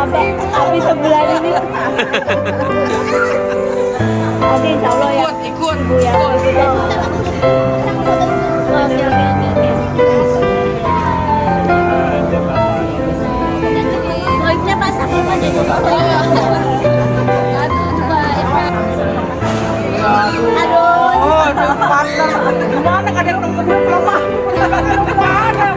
sampai habis sebulan ini. Nanti insya Allah ya. Ikut. Ibu ya. Poinnya masak apa deh? Oh, gimana kadang nunggu lama? Mana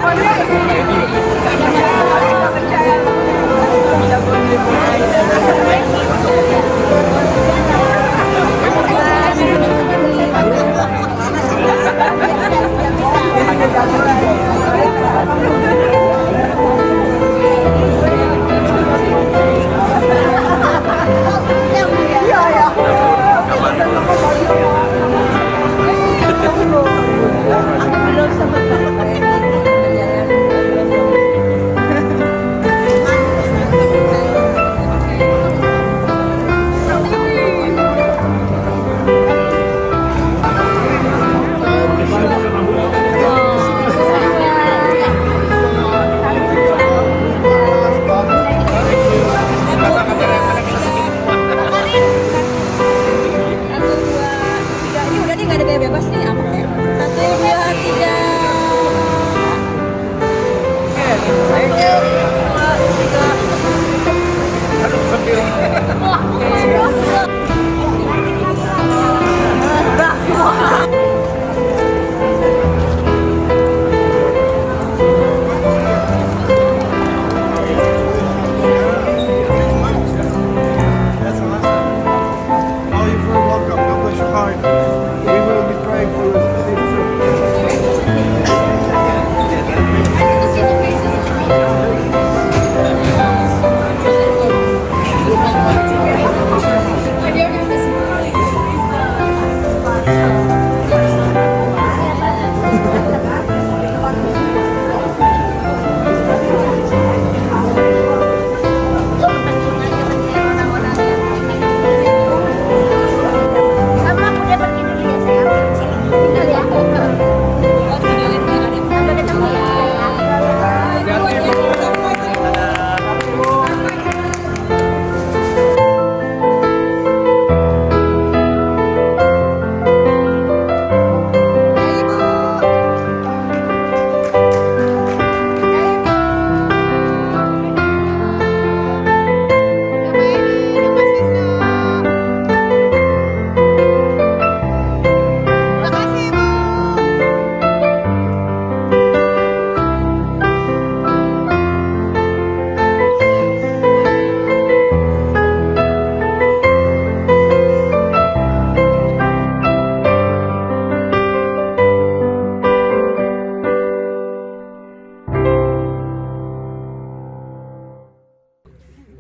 bebas nih apa kayak 1, 2, 3.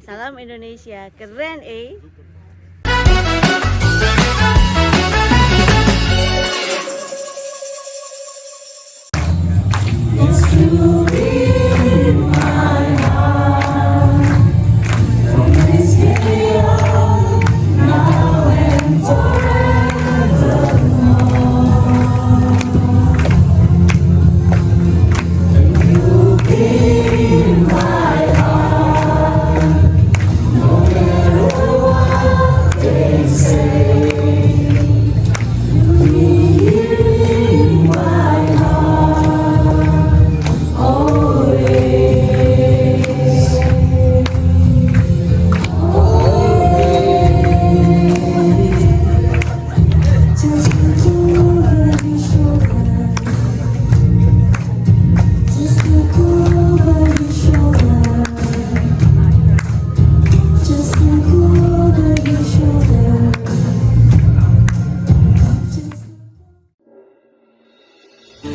Salam Indonesia, keren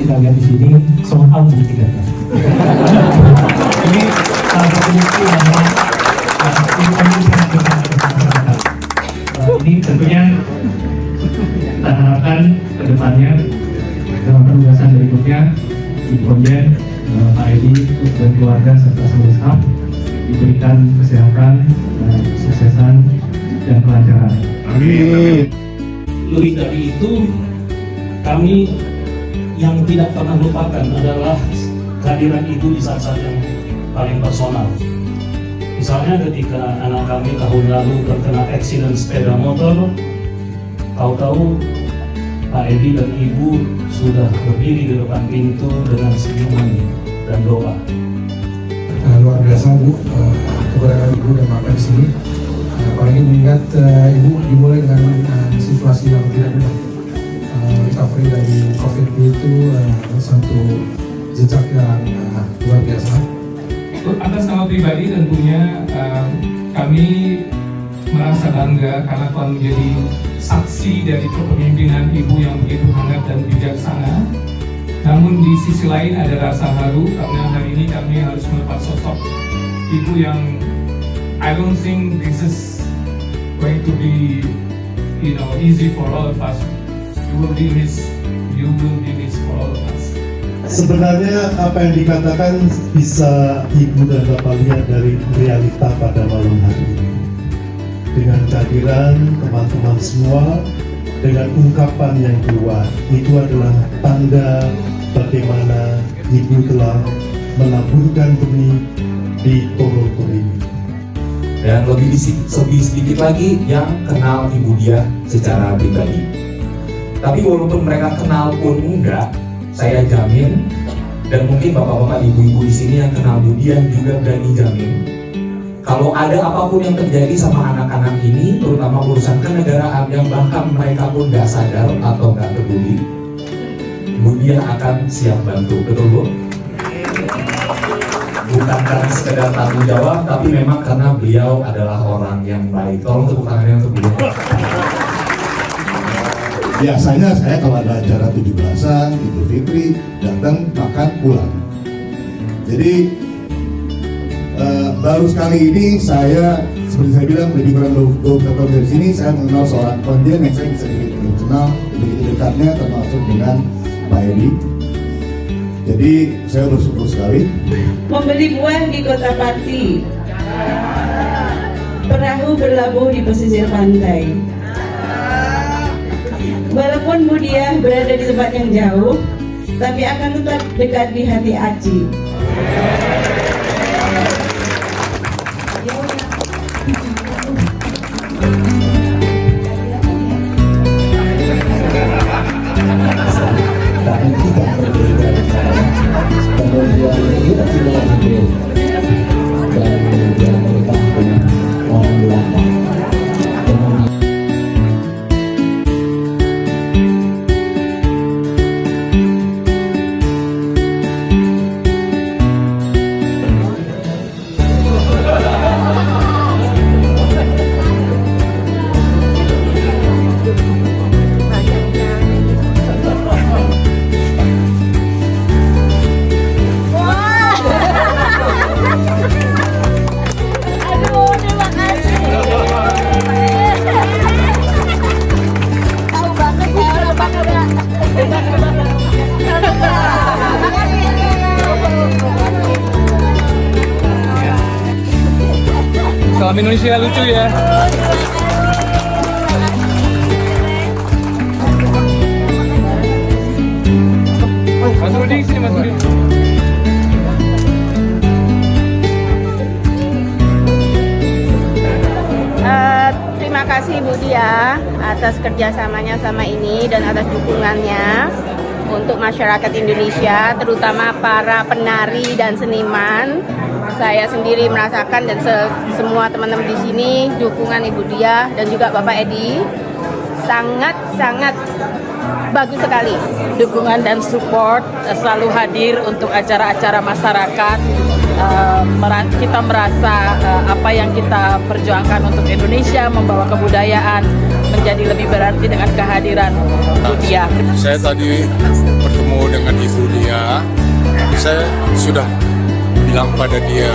Kita lihat di sini sold out di tiketnya. Ini salah satu bukti bahwa ini tentunya kita harapkan ke depannya dalam penugasan berikutnya di Konjen, Pak Edi dan keluarga serta seluruh staf diberikan kesehatan, kesuksesan dan kelancaran. Amin. Lebih dari itu, kami yang tidak pernah lupakan adalah kehadiran ibu di saat-saat yang paling personal. Misalnya ketika anak kami tahun lalu terkena accident sepeda motor, tahu-tahu Pak Edi dan Ibu sudah berdiri di depan pintu dengan senyuman dan doa. Luar biasa Bu, keberadaan Ibu dan Bapak di sini. Apalagi mengingat Ibu dimulai dengan situasi yang tidak mudah. Recovery dari COVID itu satu jejak yang luar biasa. Atas nama pribadi tentunya kami merasa bangga karena telah menjadi saksi dari kepemimpinan Ibu yang begitu hangat dan bijaksana. Namun di sisi lain ada rasa haru karena hari ini kami harus melepas sosok Ibu yang I don't think this is going to be easy for all of us. You will be missed for all of us. Sebenarnya apa yang dikatakan bisa Ibu dan Bapak lihat dari realita pada malam hari ini. Dengan kehadiran teman-teman semua, dengan ungkapan yang keluar, itu adalah tanda bagaimana Ibu telah menaburkan benih di Toronto ini. Dan lebih sedikit lagi yang kenal Ibu Diah secara pribadi. Tapi walaupun mereka kenal pun enggak, saya jamin, dan mungkin bapak-bapak, ibu-ibu di sini yang kenal Bu Diah juga berani jamin, kalau ada apapun yang terjadi sama anak-anak ini, terutama urusan kenegaraan yang bahkan mereka pun nggak sadar atau nggak peduli, Bu Diah akan siap bantu, betul Bu? Bukan karena sekedar tanggung jawab, tapi memang karena beliau adalah orang yang baik. Tolong tepuk tangannya untuk beliau. Biasanya saya kalau ada acara 17-an, Idul Fitri, datang, makan, pulang. Jadi baru sekali ini saya, seperti saya bilang, lebih kurang 20 tahun dari sini, saya mengenal seorang konjen yang saya bisa kenal begitu dekatnya, termasuk dengan Pak Edi. Jadi saya bersyukur sekali. Membeli buah di kota Pati, perahu berlabuh di pesisir pantai. Walaupun Bu Diah berada di tempat yang jauh, tapi akan tetap dekat di hati Aci. Tapi tidak berbeda. Kemudian kita tidak berbeda. Dan kemudian mereka punya orang Belanda. Salam Indonesia lucu ya. Mas Rudi sini, Mas Rudi. Terima kasih Bu Diah atas kerjasamanya sama ini dan atas dukungannya untuk masyarakat Indonesia, terutama para penari dan seniman. Saya sendiri merasakan dan semua teman-teman di sini dukungan Ibu Diah dan juga Bapak Edi sangat bagus sekali. Dukungan dan support selalu hadir untuk acara-acara masyarakat. Kita merasa apa yang kita perjuangkan untuk Indonesia, membawa kebudayaan menjadi lebih berarti dengan kehadiran Bu Diah. Saya tadi bertemu dengan Ibu Diah, saya sudah bilang pada dia,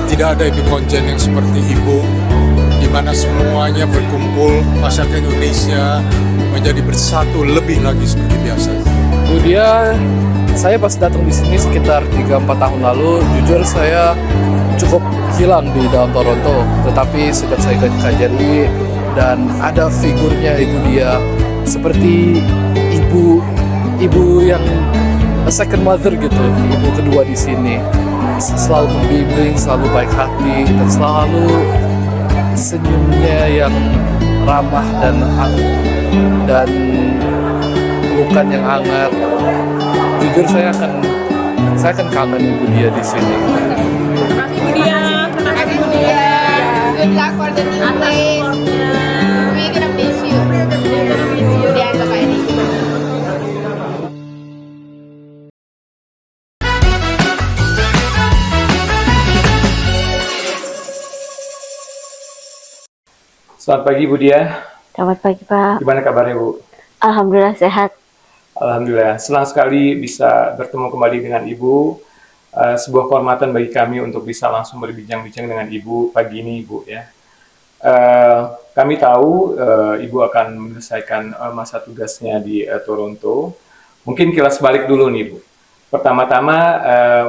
tidak ada ibu konjen yang seperti Ibu, di mana semuanya berkumpul, masyarakat Indonesia menjadi bersatu lebih lagi seperti biasa. Bu Diah, saya pas datang di sini sekitar 3-4 tahun lalu, jujur saya cukup hilang di dalam Toronto. Tetapi sejak saya ke KJRI dan ada figurnya Ibu Diah seperti ibu yang a second mother gitu, ibu kedua di sini. selalu membimbing, selalu baik hati, dan selalu senyumnya yang ramah dan pelukan yang hangat. Jujur saya akan kangen ibu dia di sini. Good luck for the new place. We're gonna miss you. Dian ke Pak Edi. Selamat pagi Bu Dia. Selamat pagi Pak. Gimana kabarnya Bu? Alhamdulillah sehat. Alhamdulillah. Senang sekali bisa bertemu kembali dengan Ibu. Sebuah kehormatan bagi kami untuk bisa langsung berbincang-bincang dengan Ibu pagi ini Ibu ya. Kami tahu Ibu akan menyelesaikan masa tugasnya di Toronto. Mungkin kilas balik dulu nih Bu. Pertama-tama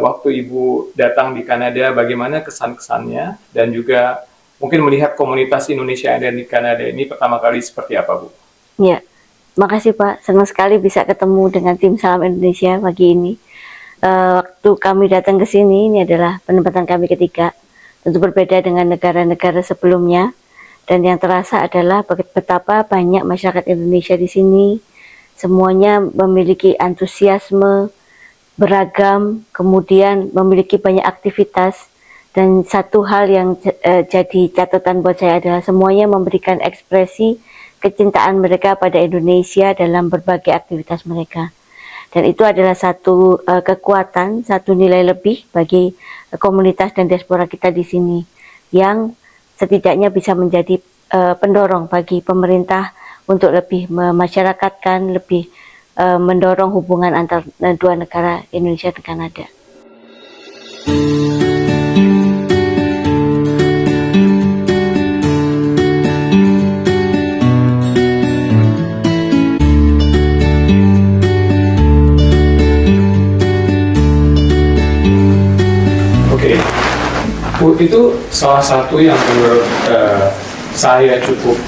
waktu Ibu datang di Kanada, bagaimana kesan-kesannya dan juga mungkin melihat komunitas Indonesia yang ada di Kanada ini pertama kali seperti apa Bu? Ya, makasih Pak. Senang sekali bisa ketemu dengan tim Salam Indonesia pagi ini. Waktu kami datang ke sini, ini adalah penempatan kami ketiga. Tentu berbeda dengan negara-negara sebelumnya. Dan yang terasa adalah betapa banyak masyarakat Indonesia di sini. Semuanya memiliki antusiasme, beragam, kemudian memiliki banyak aktivitas. Dan satu hal yang jadi catatan buat saya adalah semuanya memberikan ekspresi kecintaan mereka pada Indonesia dalam berbagai aktivitas mereka. Dan itu adalah satu kekuatan, satu nilai lebih bagi komunitas dan diaspora kita di sini yang setidaknya bisa menjadi pendorong bagi pemerintah untuk lebih memasyarakatkan, lebih mendorong hubungan antar dua negara Indonesia dan Kanada. Bu, itu salah satu yang menurut saya cukup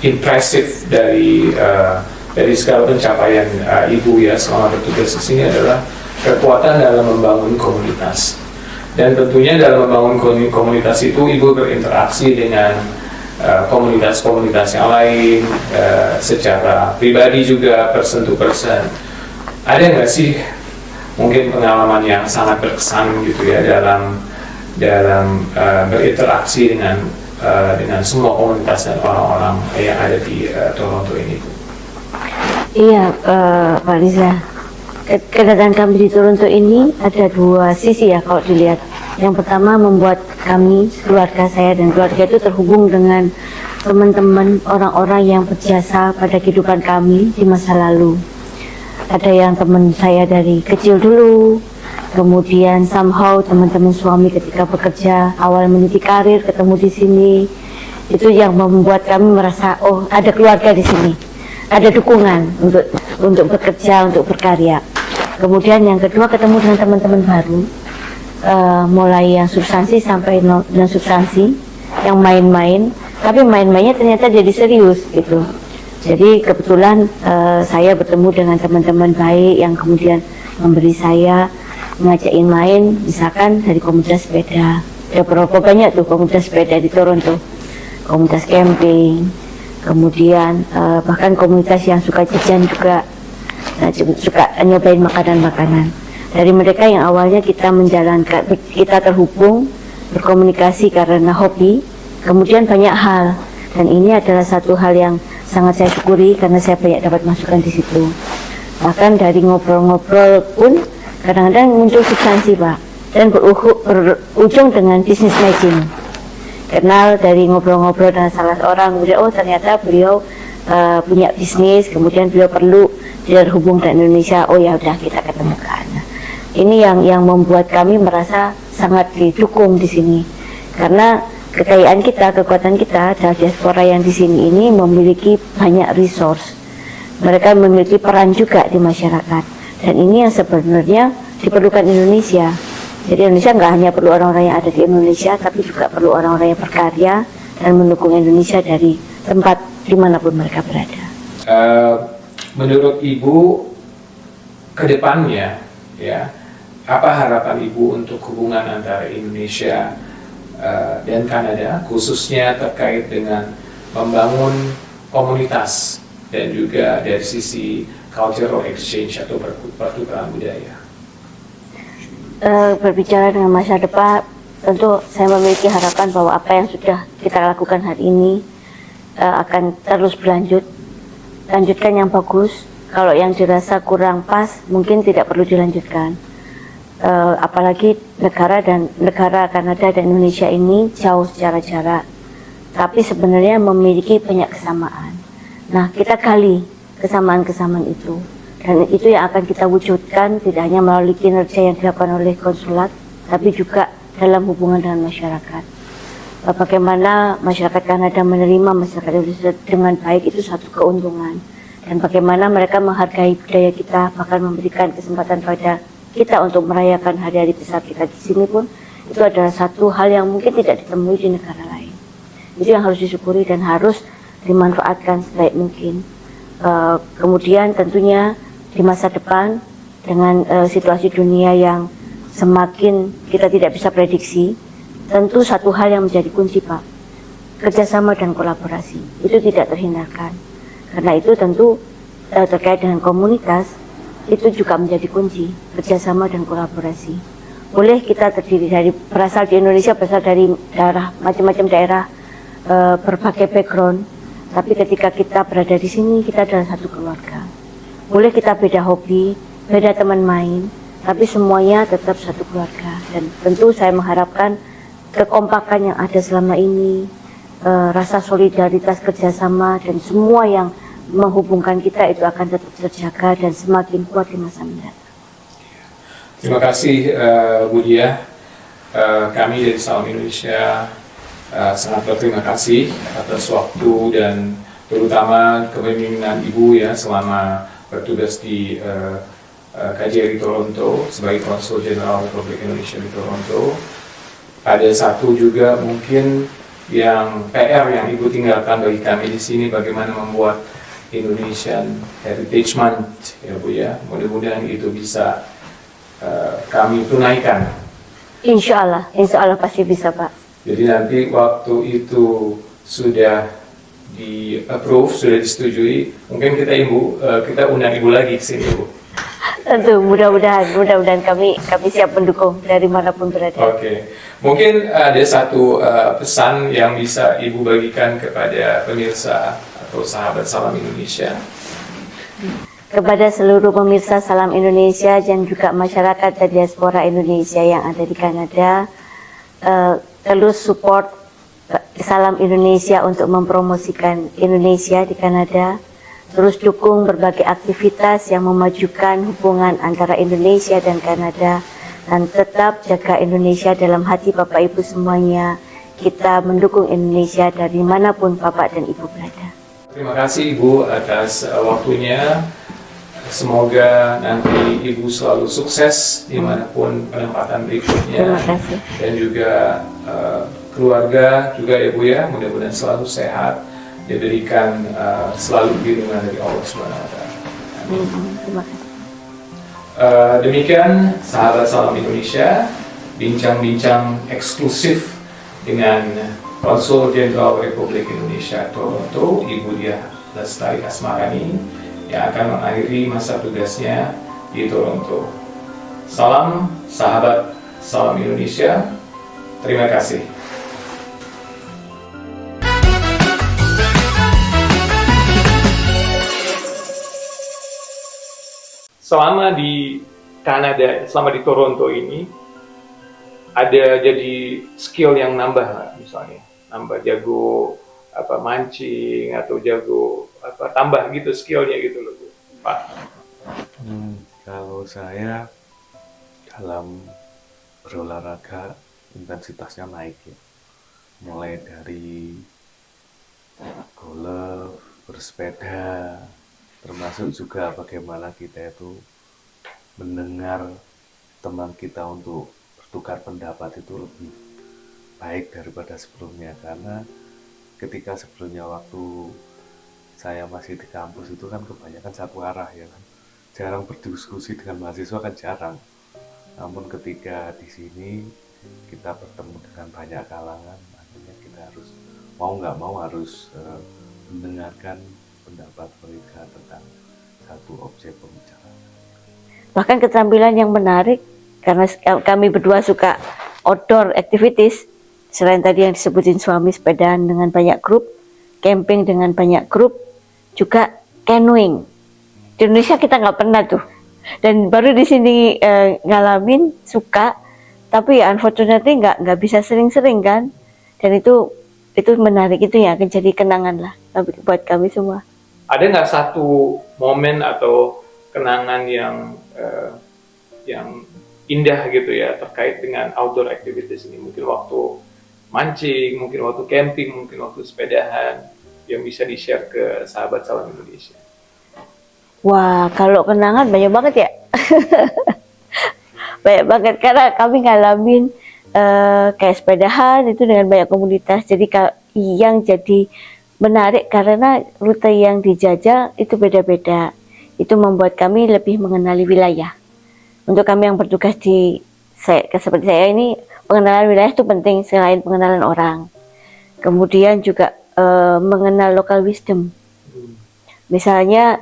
impresif dari segala pencapaian Ibu ya selama bertugas di sini adalah kekuatan dalam membangun komunitas. Dan tentunya dalam membangun komunitas itu Ibu berinteraksi dengan komunitas-komunitas yang lain secara pribadi juga, person to person. Ada nggak sih mungkin pengalaman yang sangat berkesan gitu ya dalam berinteraksi dengan semua komunitas dan orang-orang yang ada di Toronto ini, Bu? Iya, Pak Riza. Kedatangan kami di Toronto ini ada dua sisi ya kalau dilihat. Yang pertama membuat kami, keluarga saya dan keluarga itu terhubung dengan teman-teman orang-orang yang berjasa pada kehidupan kami di masa lalu. Ada yang teman saya dari kecil dulu, kemudian somehow teman-teman suami ketika bekerja, awal meniti karir ketemu di sini. Itu yang membuat kami merasa, oh ada keluarga di sini, ada dukungan untuk bekerja, untuk berkarya. Kemudian yang kedua ketemu dengan teman-teman baru, mulai yang substansi sampai non substansi, yang main-main, tapi main-mainnya ternyata jadi serius gitu. Jadi kebetulan saya bertemu dengan teman-teman baik yang kemudian memberi saya ngajakin main, misalkan dari komunitas sepeda. Ada berapa banyak tuh komunitas sepeda di Toronto, komunitas camping, kemudian bahkan komunitas yang suka jajan juga, suka nyobain makanan-makanan. Dari mereka yang awalnya kita menjalankan, kita terhubung, berkomunikasi karena hobi, kemudian banyak hal. Dan ini adalah satu hal yang sangat saya syukuri karena saya banyak dapat masukan di situ. Bahkan dari ngobrol-ngobrol pun kadang-kadang muncul substansi Pak, dan berujung dengan business matching. Kenal dari ngobrol-ngobrol dengan salah seorang, kemudian oh ternyata beliau punya bisnis, kemudian beliau perlu terhubung dengan Indonesia. Oh ya udah kita ketemukan. Ini yang membuat kami merasa sangat didukung di sini karena kekayaan kita, kekuatan kita adalah diaspora yang di sini ini memiliki banyak resource. Mereka memiliki peran juga di masyarakat. Dan ini yang sebenarnya diperlukan Indonesia. Jadi Indonesia nggak hanya perlu orang-orang yang ada di Indonesia, tapi juga perlu orang-orang yang berkarya dan mendukung Indonesia dari tempat dimanapun mereka berada. Menurut Ibu, ke depannya ya, apa harapan Ibu untuk hubungan antara Indonesia dan Kanada, khususnya terkait dengan membangun komunitas dan juga dari sisi cultural exchange atau pertukaran budaya? Berbicara dengan masa depan, tentu saya memiliki harapan bahwa apa yang sudah kita lakukan hari ini akan terus berlanjut. Lanjutkan yang bagus. Kalau yang dirasa kurang pas, mungkin tidak perlu dilanjutkan. Apalagi negara Kanada dan Indonesia ini jauh secara jarak, tapi sebenarnya memiliki banyak kesamaan. Nah, kita gali kesamaan-kesamaan itu, dan itu yang akan kita wujudkan tidak hanya melalui kinerja yang dilakukan oleh konsulat, tapi juga dalam hubungan dengan masyarakat. Bagaimana masyarakat Kanada menerima masyarakat Indonesia dengan baik itu satu keuntungan, dan bagaimana mereka menghargai budaya kita, bahkan memberikan kesempatan pada kita untuk merayakan hari-hari besar kita di sini pun, itu adalah satu hal yang mungkin tidak ditemui di negara lain. Itu yang harus disyukuri dan harus dimanfaatkan sebaik mungkin. Kemudian tentunya di masa depan dengan situasi dunia yang semakin kita tidak bisa prediksi, tentu satu hal yang menjadi kunci, Pak, kerjasama dan kolaborasi itu tidak terhindarkan. Karena itu tentu terkait dengan komunitas itu juga menjadi kunci, kerjasama dan kolaborasi. Boleh kita terdiri dari berasal di Indonesia, berasal dari daerah macam-macam daerah, berbagai background, tapi ketika kita berada di sini kita adalah satu keluarga. Boleh kita beda hobi, beda teman main, tapi semuanya tetap satu keluarga. Dan tentu saya mengharapkan kekompakan yang ada selama ini, rasa solidaritas, kerjasama dan semua yang menghubungkan kita itu akan tetap terjaga dan semakin kuat di masa mendatang. Terima kasih Bu Diah. Kami dari Salam Indonesia sangat berterima kasih atas waktu dan terutama kepemimpinan Ibu ya selama bertugas di KJRI Toronto sebagai Konsul Jenderal Republik Indonesia di Toronto. Ada satu juga mungkin yang PR yang Ibu tinggalkan bagi kami di sini, bagaimana membuat Indonesian Heritage Month ya Bu ya. Mudah-mudahan itu bisa kami tunaikan. Insya Allah pasti bisa, Pak. Jadi nanti waktu itu sudah di-approve, sudah disetujui, mungkin kita undang Ibu lagi ke sini, Bu. Tentu, mudah-mudahan kami siap mendukung dari manapun berada. Oke. Mungkin ada satu pesan yang bisa Ibu bagikan kepada pemirsa atau sahabat Salam Indonesia. Kepada seluruh pemirsa Salam Indonesia dan juga masyarakat dan diaspora Indonesia yang ada di Kanada, terus support Salam Indonesia untuk mempromosikan Indonesia di Kanada. Terus dukung berbagai aktivitas yang memajukan hubungan antara Indonesia dan Kanada, dan tetap jaga Indonesia dalam hati Bapak Ibu semuanya. Kita mendukung Indonesia dari manapun Bapak dan Ibu berada. Terima kasih Ibu atas waktunya. Semoga nanti Ibu selalu sukses dimanapun penempatan berikutnya. Terima kasih. Dan juga keluarga juga ya Bu ya, mudah-mudahan selalu sehat, diberikan selalu bimbingan dari Allah SWT. Terima kasih. Demikian sahabat Salam Indonesia, bincang-bincang eksklusif dengan Konsul Jenderal Republik Indonesia Toronto, Ibu Diah Lestari Asmarani, yang akan mengakhiri masa tugasnya di Toronto. Salam sahabat Salam Indonesia, terima kasih. Selama di Kanada, selama di Toronto ini, ada jadi skill yang nambah lah, misalnya nambah jago mancing atau jago tambah gitu skillnya gitu loh Pak. Kalau saya dalam berolahraga intensitasnya naik ya, mulai dari golf, bersepeda, termasuk juga bagaimana kita itu mendengar teman kita untuk bertukar pendapat itu lebih baik daripada sebelumnya. Karena ketika sebelumnya waktu saya masih di kampus itu kan kebanyakan satu arah ya kan, jarang berdiskusi dengan mahasiswa kan jarang. Namun ketika di sini kita bertemu dengan banyak kalangan, akhirnya kita harus mau nggak mau harus mendengarkan pendapat mereka tentang satu objek pembicaraan. Bahkan keterampilan yang menarik, karena kami berdua suka outdoor activities, selain tadi yang disebutin suami sepedaan dengan banyak grup, camping dengan banyak grup, juga canoeing. Di Indonesia kita nggak pernah tuh, dan baru di sini ngalamin, suka, tapi ya unfortunately nggak bisa sering-sering kan, dan itu menarik, itu ya akan jadi kenangan lah buat kami semua. Ada nggak satu momen atau kenangan yang indah gitu ya terkait dengan outdoor activities ini? Mungkin waktu mancing, mungkin waktu camping, mungkin waktu sepedahan, yang bisa di-share ke sahabat Salam Indonesia. Wah, kalau kenangan banyak banget ya. Banyak banget, karena kami ngalamin kayak sepedahan itu dengan banyak komunitas. Jadi yang jadi menarik karena rute yang dijajal itu beda-beda. Itu membuat kami lebih mengenali wilayah. Untuk kami yang bertugas seperti saya ini, pengenalan wilayah itu penting selain pengenalan orang. Kemudian juga mengenal local wisdom. Misalnya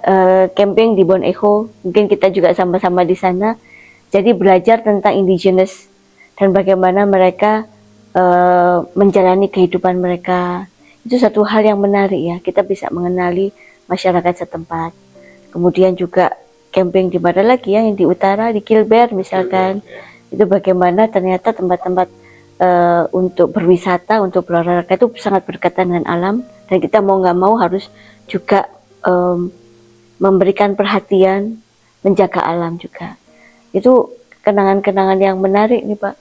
camping di Bon Echo, mungkin kita juga sama-sama di sana. Jadi belajar tentang indigenous dan bagaimana mereka menjalani kehidupan mereka. Itu satu hal yang menarik ya. Kita bisa mengenali masyarakat setempat. Kemudian juga camping di mana lagi ya, yang di utara, di Gilbert misalkan. Itu bagaimana ternyata tempat-tempat untuk berwisata, untuk berolahraga itu sangat berkaitan dengan alam. Dan kita mau nggak mau harus juga memberikan perhatian, menjaga alam juga. Itu kenangan-kenangan yang menarik nih Pak.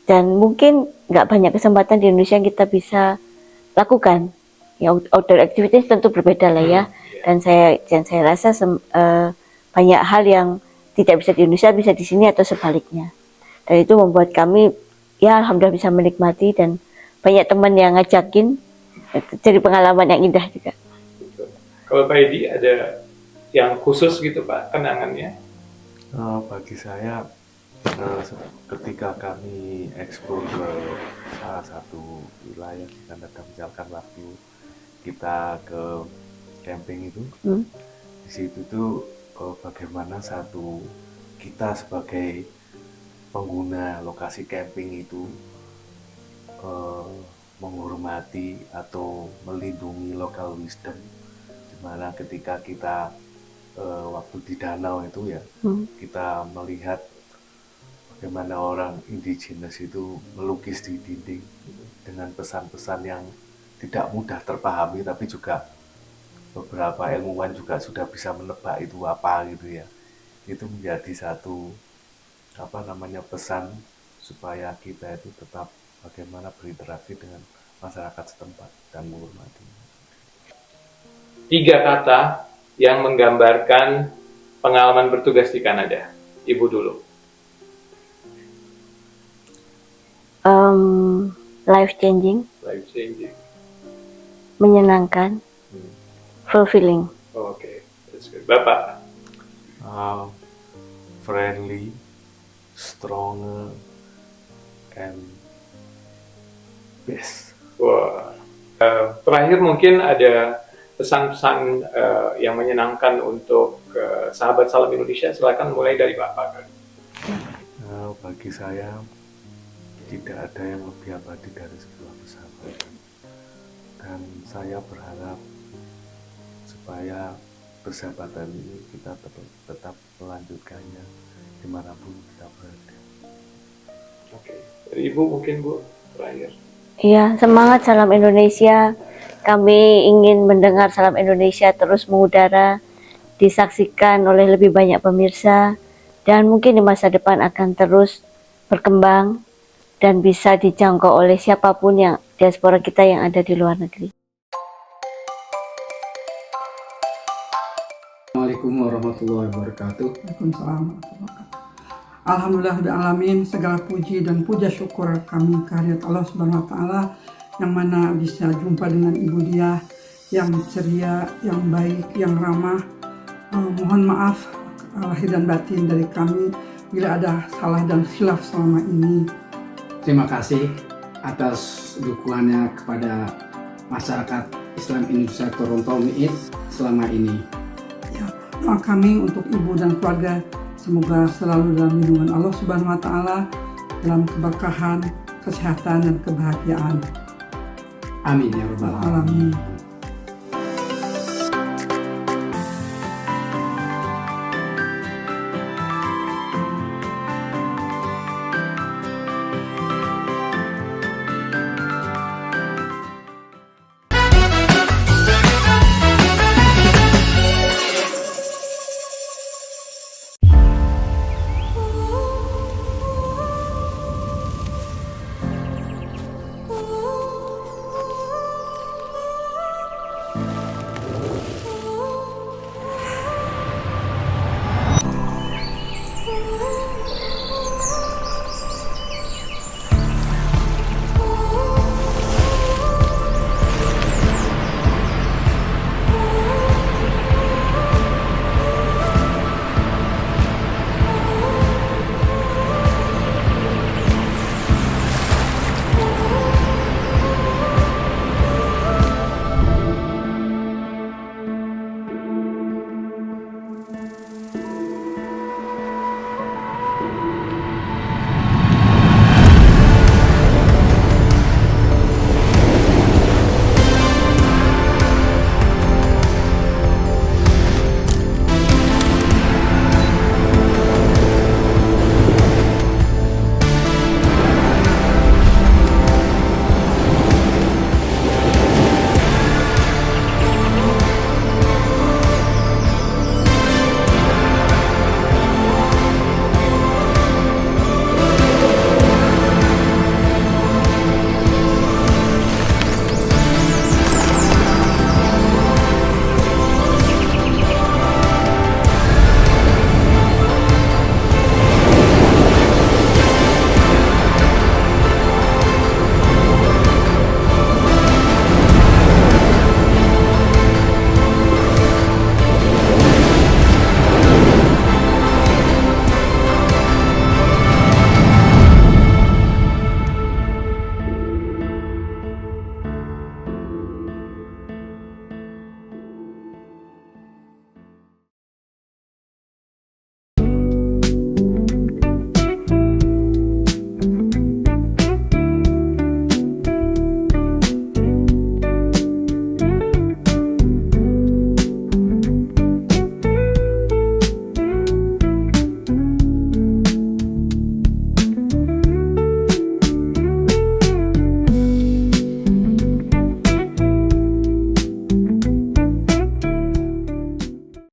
Dan mungkin nggak banyak kesempatan di Indonesia yang kita bisa lakukan. Ya, outdoor activities tentu berbeda lah ya. Dan saya rasa banyak hal yang tidak bisa di Indonesia bisa di sini atau sebaliknya. Dan itu membuat kami ya alhamdulillah bisa menikmati, dan banyak teman yang ngajakin, jadi pengalaman yang indah juga. Kalau Pak Edi ada yang khusus gitu Pak kenangannya? Bagi saya ketika kami eksplor ke salah satu wilayah, misalkan waktu kita ke camping itu, di situ tuh bagaimana kita sebagai pengguna lokasi camping itu menghormati atau melindungi local wisdom, dimana ketika kita waktu di danau itu ya, kita melihat bagaimana orang indigenous itu melukis di dinding dengan pesan-pesan yang tidak mudah terpahami, tapi juga beberapa ilmuwan juga sudah bisa menebak itu apa gitu ya. Itu menjadi satu pesan supaya kita itu tetap bagaimana berinteraksi dengan masyarakat setempat dan menghormati. 3 kata yang menggambarkan pengalaman bertugas di Kanada. Ibu dulu. Life changing. Life changing. Menyenangkan. Fulfilling. Oke, that's good. Bapak. Friendly, stronger, and best. Wah. Terakhir mungkin ada pesan-pesan yang menyenangkan untuk sahabat Salam Indonesia. Silakan mulai dari Bapak. Bagi saya tidak ada yang lebih abadi dari sebuah persahabatan, dan saya berharap supaya persahabatan ini kita tetap melanjutkannya dimanapun kita berada. Oke, dari Ibu mungkin Bu terakhir. Iya, semangat Salam Indonesia. Kami ingin mendengar Salam Indonesia terus mengudara, disaksikan oleh lebih banyak pemirsa, dan mungkin di masa depan akan terus berkembang dan bisa dijangkau oleh siapapun yang diaspora kita yang ada di luar negeri. Assalamualaikum warahmatullahi wabarakatuh. Waalaikumsalam. Alhamdulillahirrahmanirrahim, segala puji dan puja syukur kami kehadirat Allah Subhanahu wa Ta'ala, yang mana bisa jumpa dengan Ibu Diah yang ceria, yang baik, yang ramah. Mohon maaf lahir dan batin dari kami bila ada salah dan khilaf selama ini. Terima kasih atas dukungannya kepada masyarakat Islam Indonesia Toronto MIIT selama ini. Ya, doa kami untuk ibu dan keluarga semoga selalu dalam lindungan Allah Subhanahu wa taala, dalam keberkahan, kesehatan dan kebahagiaan. Amin ya rabbal alamin. Alamin.